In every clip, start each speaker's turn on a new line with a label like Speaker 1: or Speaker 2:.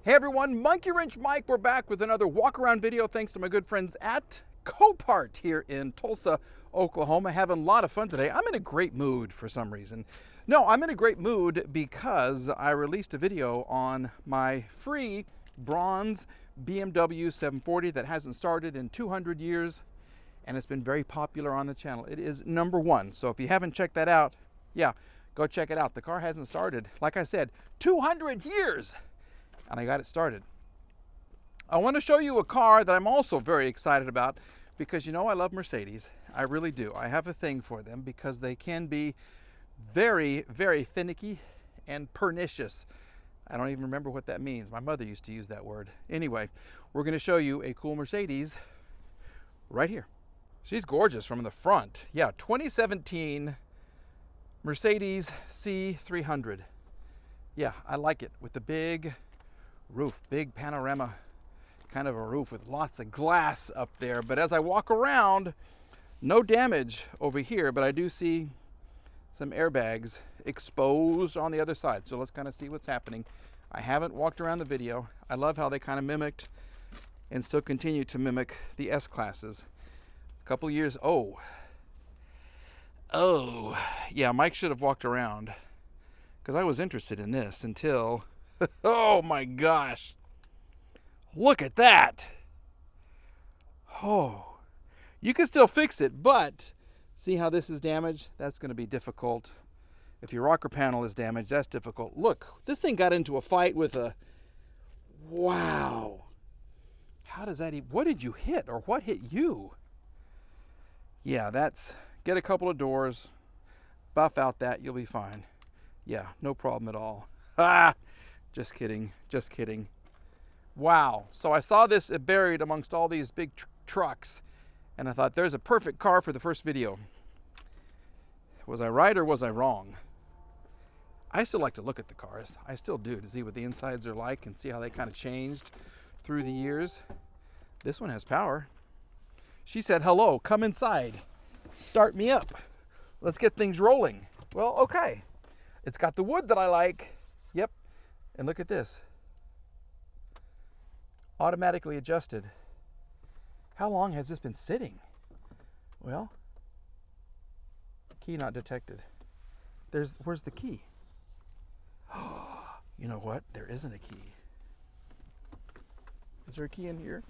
Speaker 1: Hey everyone, Monkey Wrench Mike. We're back with another walk around video thanks to my good friends at Copart here in Tulsa, Oklahoma. Having a lot of fun today. I'm in a great mood for some reason. No, I'm in a great mood because I released a video on my free bronze BMW 740 that hasn't started in 200 years, and it's been very popular on the channel. It is #1. So if you haven't checked that out, yeah, go check it out. The car hasn't started, like I said, 200 years. And I got it started. I want to show you a car that I'm also very excited about because you know I love Mercedes. I really do. I have a thing for them because they can be very, very finicky and pernicious. I don't even remember what that means. My mother used to use that word. Anyway, we're going to show you a cool Mercedes right here. She's gorgeous from the front. Yeah, 2017 Mercedes C300. Yeah, I like it with the big roof, big panorama kind of a roof with lots of glass up there. But as I walk around, no damage over here, but I do see some airbags exposed on the other side. So let's kind of see what's happening. I haven't walked around the video. I love how they kind of mimicked and still continue to mimic the S classes. A couple years, oh, yeah, Mike should have walked around because I was interested in this until oh my gosh. Look at that. Oh, you can still fix it, but see how this is damaged? That's going to be difficult. If your rocker panel is damaged, that's difficult. Look, this thing got into a fight with a, wow. How does that, what did you hit or what hit you? Yeah, that's, get a couple of doors, buff out that, you'll be fine. Yeah, no problem at all. Ah! Just kidding, just kidding. Wow, so I saw this buried amongst all these big trucks, and I thought there's a perfect car for the first video. Was I right or was I wrong? I still like to look at the cars. I still do, to see what the insides are like and see how they kind of changed through the years. This one has power. She said, hello, come inside. Start me up. Let's get things rolling. Well, okay. It's got the wood that I like. Yep. And look at this. Automatically adjusted. How long has this been sitting? Well, key not detected. Where's the key? You know what? There isn't a key. Is there a key in here?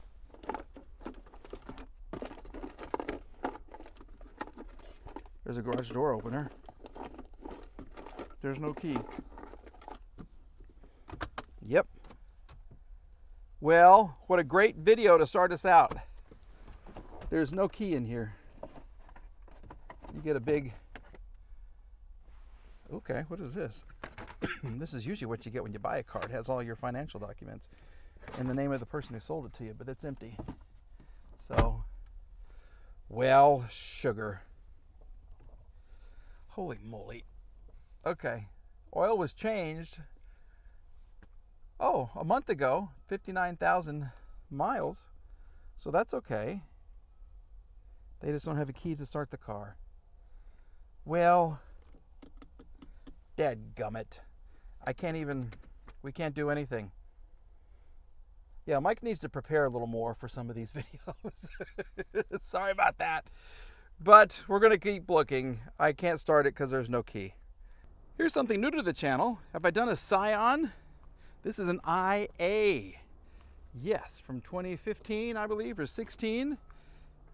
Speaker 1: There's a garage door opener. There's no key. Yep. Well, what a great video to start us out. There's no key in here. You get a big, okay, what is this? This is usually what you get when you buy a car. It has all your financial documents and the name of the person who sold it to you, but it's empty. So, well, sugar. Holy moly. Okay, oil was changed, oh, a month ago, 59,000 miles, so that's okay. They just don't have a key to start the car. Well, dadgummit. We can't do anything. Yeah, Mike needs to prepare a little more for some of these videos. Sorry about that. But we're going to keep looking. I can't start it because there's no key. Here's something new to the channel. Have I done a Scion? This is an IA. Yes, from 2015, I believe, or 16.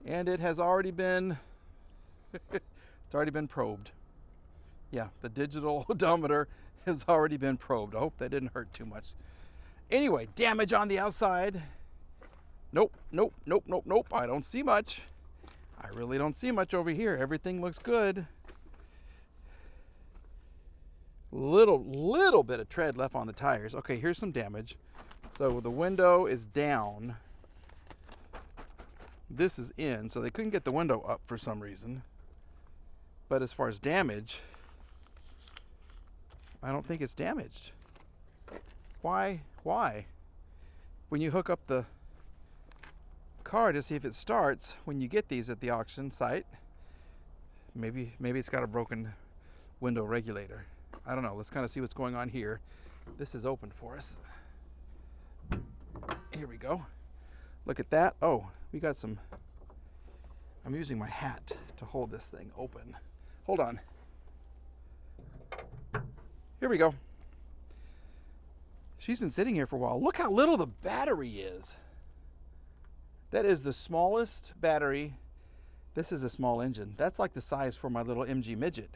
Speaker 1: And it has already been, it's already been probed. Yeah, the digital odometer has already been probed. I hope that didn't hurt too much. Anyway, damage on the outside. Nope, nope, nope, nope, nope. I don't see much. I really don't see much over here. Everything looks good. Little bit of tread left on the tires. Okay, here's some damage. So the window is down. This is in, so they couldn't get the window up for some reason. But as far as damage, I don't think it's damaged. Why? When you hook up the car to see if it starts, when you get these at the auction site, maybe it's got a broken window regulator. I don't know. Let's kind of see what's going on here. This is open for us. we go. Look at that. Oh, we got some. I'm using my hat to hold this thing open. Hold on. Here we go. She's been sitting here for a while. Look how little the battery is. That is the smallest battery. This is a small engine. That's like the size for my little MG Midget.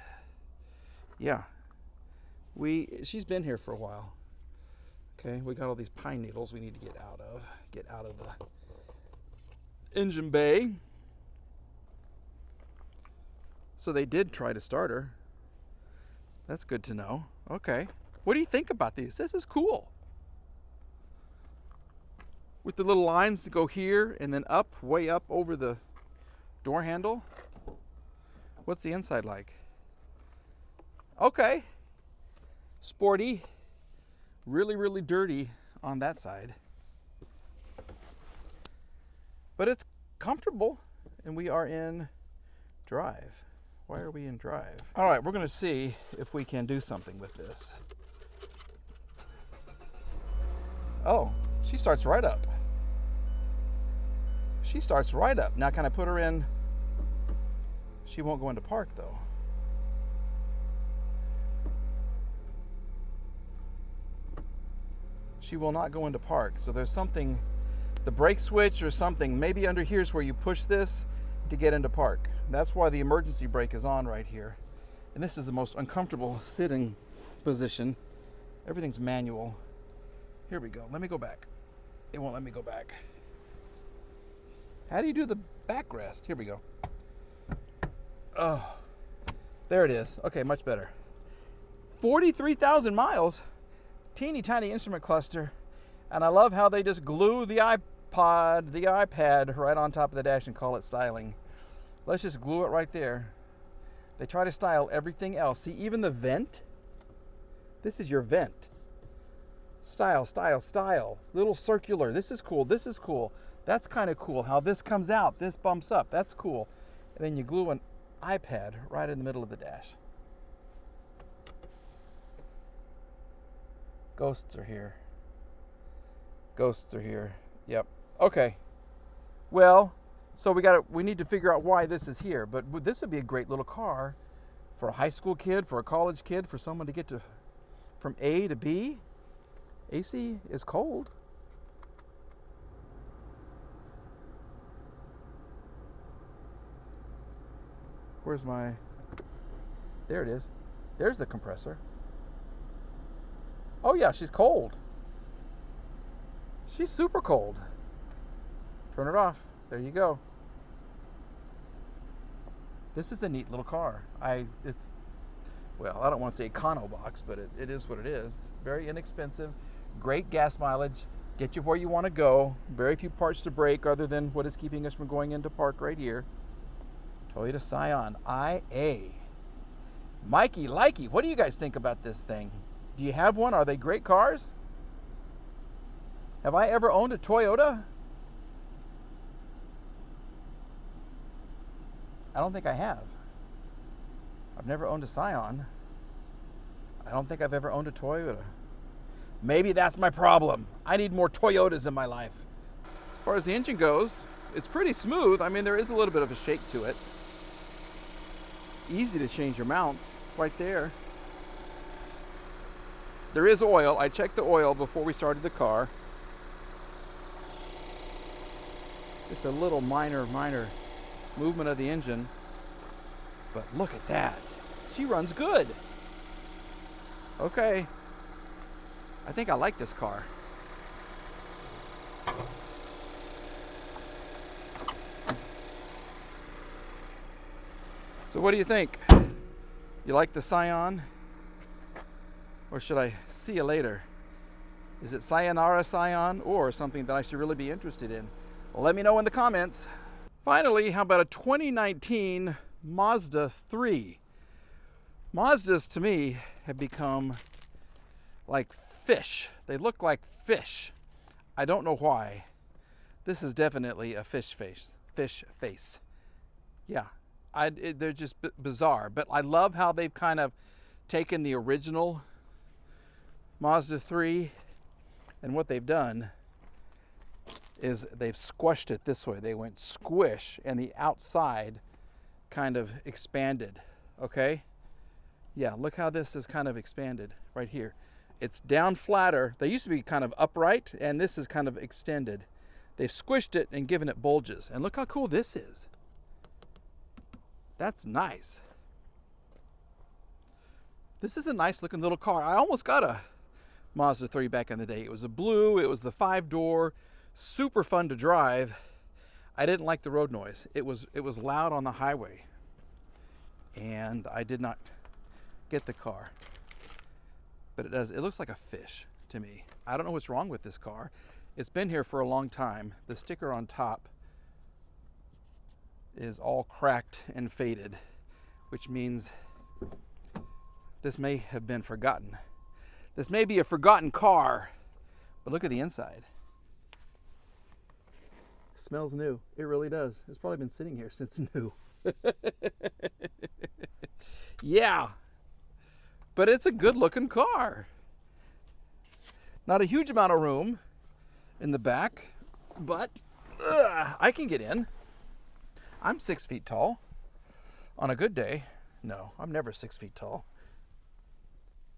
Speaker 1: Yeah. She's been here for a while. Okay, we got all these pine needles we need to get out of the engine bay. So they did try to start her. That's good to know. Okay. What do you think about these? This is cool. With the little lines to go here and then up, way up over the door handle. What's the inside like? Okay. Sporty. Really, really dirty on that side. But it's comfortable, and we are in drive. Why are we in drive? All right, we're going to see if we can do something with this. Oh, she starts right up. She starts right up. Now, can I put her in? She won't go into park, though. She will not go into park. So there's something, the brake switch or something, maybe under here is where you push this to get into park. That's why the emergency brake is on right here. And this is the most uncomfortable sitting position. Everything's manual. Here we go. Let me go back. It won't let me go back. How do you do the backrest? Here we go. Oh, there it is. Okay, much better. 43,000 miles. Teeny tiny instrument cluster. And I love how they just glue the iPad right on top of the dash and call it styling. Let's just glue it right there. They try to style everything else. See, even the vent. This is your vent. Style, style, style. Little circular. This is cool. This is cool. That's kind of cool. How this comes out. This bumps up. That's cool. And then you glue an iPad right in the middle of the dash. Ghosts are here. Ghosts are here. Yep. Okay. Well, so we need to figure out why this is here. But this would be a great little car for a high school kid, for a college kid, for someone to get to from A to B. AC is cold. Where's my... There it is. There's the compressor. Oh yeah, she's cold. She's super cold. Turn it off. There you go. This is a neat little car. Well, I don't want to say econo box, but it is what it is. Very inexpensive. Great gas mileage. Get you where you want to go. Very few parts to break other than what is keeping us from going into park right here. Toyota Scion IA. Mikey, Likey, what do you guys think about this thing? Do you have one? Are they great cars? Have I ever owned a Toyota? I don't think I have. I've never owned a Scion. I don't think I've ever owned a Toyota. Maybe that's my problem. I need more Toyotas in my life. As far as the engine goes, it's pretty smooth. I mean, there is a little bit of a shake to it. Easy to change your mounts right there. There is oil. I checked the oil before we started the car. Just a little minor movement of the engine. But look at that. She runs good. Okay. I think I like this car. So what do you think? You like the Scion? Or should I see you later? Is it Sayonara Scion or something that I should really be interested in? Well, let me know in the comments. Finally, how about a 2019 Mazda III? Mazdas to me have become like fish. They look like fish. I don't know why. This is definitely a fish face. Fish face. Yeah, they're just bizarre. But I love how they've kind of taken the original Mazda 3 and what they've done is they've squished it this way. They went squish, and the outside kind of expanded, okay? Yeah, look how this is kind of expanded right here. It's down flatter. They used to be kind of upright, and this is kind of extended. They've squished it and given it bulges. And look how cool this is. That's nice. This is a nice looking little car. I almost got a Mazda 3 back in the day. It was a blue, it was the 5-door, super fun to drive. I didn't like the road noise. It was loud on the highway. And I did not get the car. But it looks like a fish to me. I don't know what's wrong with this car. It's been here for a long time. The sticker on top is all cracked and faded, which means this may have been forgotten. This may be a forgotten car, but look at the inside. It smells new. It really does. It's probably been sitting here since new. Yeah, but it's a good looking car. Not a huge amount of room in the back, but I can get in. I'm 6 feet tall. On a good day, no, I'm never 6 feet tall.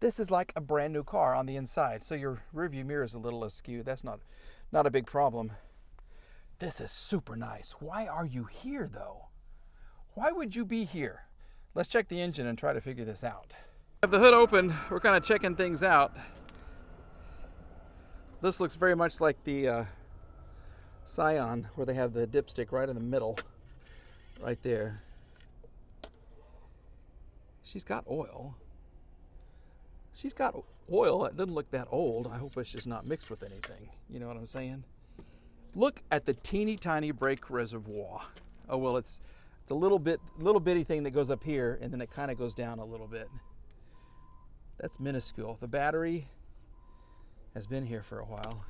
Speaker 1: This is like a brand new car on the inside, so your rearview mirror is a little askew. That's not a big problem. This is super nice. Why are you here, though? Why would you be here? Let's check the engine and try to figure this out. I have the hood open. We're kind of checking things out. This looks very much like the Scion, where they have the dipstick right in the middle, right there. She's got oil. She's got oil. It doesn't look that old. I hope it's just not mixed with anything. You know what I'm saying? Look at the teeny tiny brake reservoir. Oh, well, it's a little bitty thing that goes up here, and then it kind of goes down a little bit. That's minuscule. The battery has been here for a while.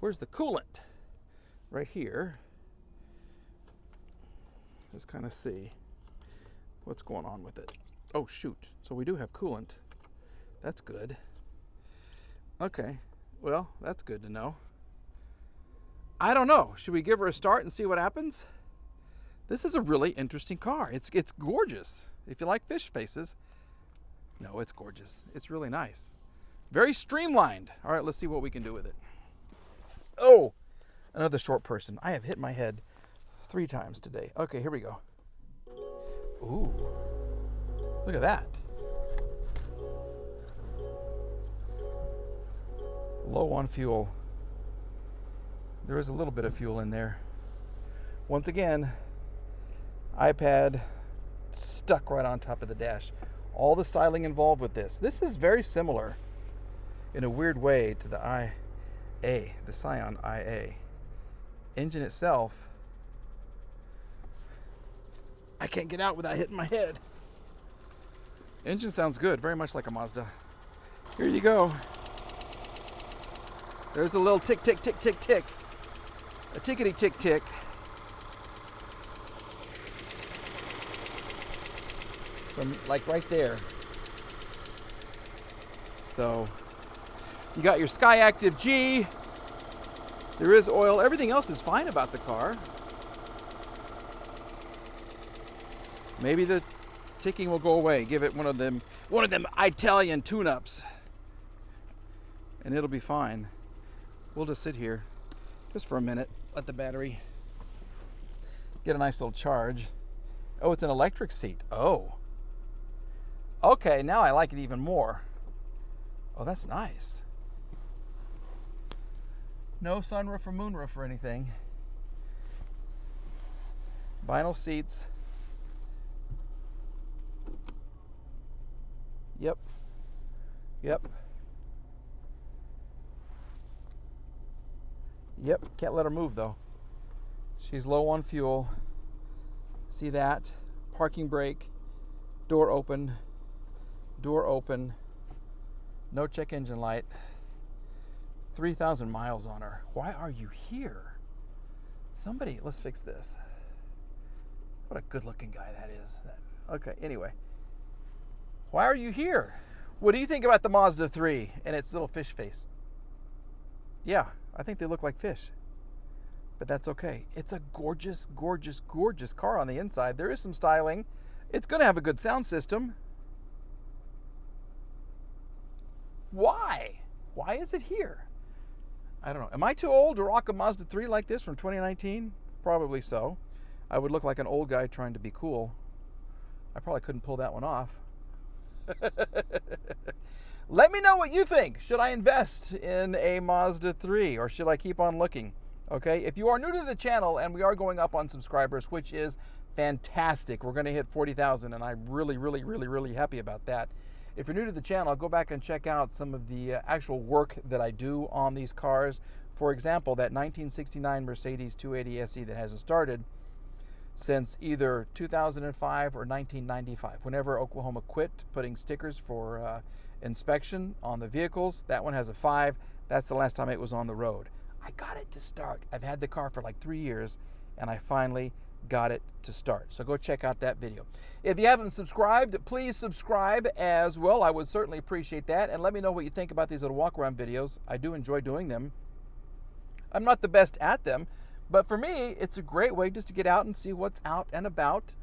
Speaker 1: Where's the coolant? Right here. Just kind of see what's going on with it. Oh, shoot. So we do have coolant. That's good. Okay. Well, that's good to know. I don't know. Should we give her a start and see what happens? This is a really interesting car. It's gorgeous. If you like fish faces. No, it's gorgeous. It's really nice. Very streamlined. All right, let's see what we can do with it. Oh, another short person. I have hit my head 3 times today. Okay, here we go. Ooh, look at that. Low on fuel. There is a little bit of fuel in there. Once again, iPad stuck right on top of the dash. All the styling involved with this. This is very similar in a weird way to the IA, the Scion IA. Engine itself, I can't get out without hitting my head. Engine sounds good, very much like a Mazda. Here you go. There's a little tick, tick, tick, tick, tick. A tickety tick, tick. From like right there. So you got your Sky Active G. There is oil. Everything else is fine about the car. Maybe the ticking will go away. Give it one of them Italian tune-ups, and it'll be fine. We'll just sit here just for a minute. Let the battery get a nice little charge. Oh, it's an electric seat. Oh. Okay, now I like it even more. Oh, that's nice. No sunroof or moonroof or anything. Vinyl seats. Yep. Yep. Yep. Can't let her move though. She's low on fuel. See that? Parking brake. Door open. Door open. No check engine light. 3,000 miles on her. Why are you here? Somebody, let's fix this. What a good looking guy that is. Okay, anyway. Why are you here? What do you think about the Mazda 3 and its little fish face? Yeah, I think they look like fish. But that's okay. It's a gorgeous, gorgeous, gorgeous car on the inside. There is some styling. It's going to have a good sound system. Why? Why is it here? I don't know. Am I too old to rock a Mazda 3 like this from 2019? Probably so. I would look like an old guy trying to be cool. I probably couldn't pull that one off. Let me know what you think. Should I invest in a Mazda 3 or should I keep on looking? Okay, if you are new to the channel, and we are going up on subscribers, which is fantastic. We're going to hit 40,000 and I'm really happy about that. If you're new to the channel, go back and check out some of the actual work that I do on these cars. For example, that 1969 Mercedes 280 SE that hasn't started since either 2005 or 1995. Whenever Oklahoma quit putting stickers for inspection on the vehicles, that one has a 5. That's the last time it was on the road. I got it to start. I've had the car for like 3 years, and I finally got it to start. So go check out that video. If you haven't subscribed, please subscribe as well. I would certainly appreciate that. And let me know what you think about these little walk-around videos. I do enjoy doing them. I'm not the best at them, but for me, it's a great way just to get out and see what's out and about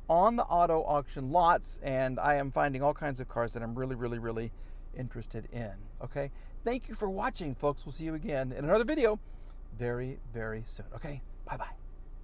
Speaker 1: on the auto auction lots. And I am finding all kinds of cars that I'm really interested in. Okay? Thank you for watching, folks. We'll see you again in another video very soon. Okay? Bye-bye.